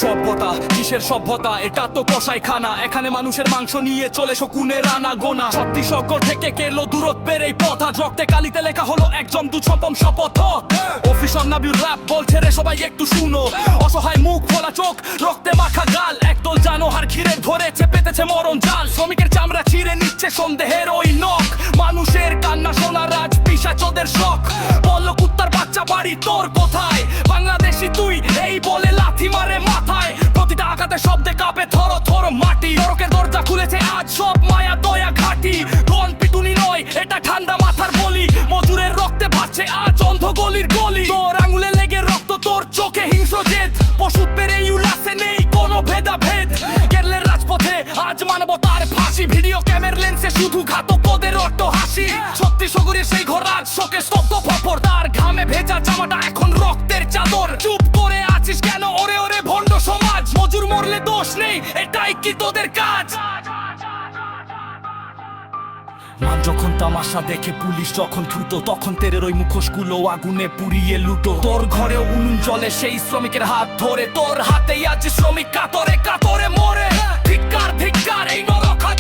সভ্যতা কিসের সভ্যতা, এটা তো কসাইখানা। এখানে মানুষের মাংস নিয়ে চলে শকুনের রানা গোনা। ছত্রিশগড় থেকে কেলো দূরত্বের এই পথা, রক্তে কালিতে লেখা হলো একজন দুছপম শপথ। অফিসর নাবিউর রাপ বলছে রে সবাই একটু শুনো, অসহায় মুখ ফোলা চোখ রক্তে মাখা গাল, একদল জানোহার ঘিরে ধরেছে পেতেছে মরণ জাল। শ্রমিকের চামড়া চিরে নিচ্ছে সন্দেহের ওই নখ, মানুষের কান্না শোনা রাজ পিশাচদের শখ। বলল কুত্তার বাচ্চা বাড়ি তোর কোথায়, বাংলাদেশি তুই এই বলে লাথি মারে মাথায়। প্রতিটা আঘাতে শব্দে কাঁপে থর থর মাটি, নরকের দরজা খুলেছে আজ সব মায়া দয়া ঘাটি। গন পিটুনি নয় এটা ঠান্ডা মাথার বলি, মজুরের রক্তে ভাসছে আজ অন্ধ গলির গলি। তোর আঙুলে লেগে রক্ত, তোর চোখে হিংস্র জেদ, পশুর পেরে ইউলাসে নেই কোনো ভেদাভেদ। কেরলের রাজপথে আজ মানবতার ফাঁসি, ভিডিও ক্যামের লেন্সে শুধু ঘাতকদের অট্ট হাসি। ছত্রিশগড়ের সেই ঘর আজ শোকে স্তব্ধ ফাপড়, তার ঘামে ভেজা জামাটা এখন রক্তের চাদর। চুপ করে আছিস কেন ওরে ওরে ভণ্ড সমাজ, মজুর মরলে দোষ নেই এটাই কি তোদের কাজ? মান যখন তামাশা দেখে পুলিশ যখন দ্রুত, তখন তেরের ওই মুখোশগুলো আগুনে পুড়িয়ে লুটো। তোর ঘরে উনুন জ্বলে সেই শ্রমিকের হাত ধরে, তোর হাতেই আছে শ্রমিক কাতরে কাতরে মরে। ধিক্কার ধিক্কার এই নরখাদ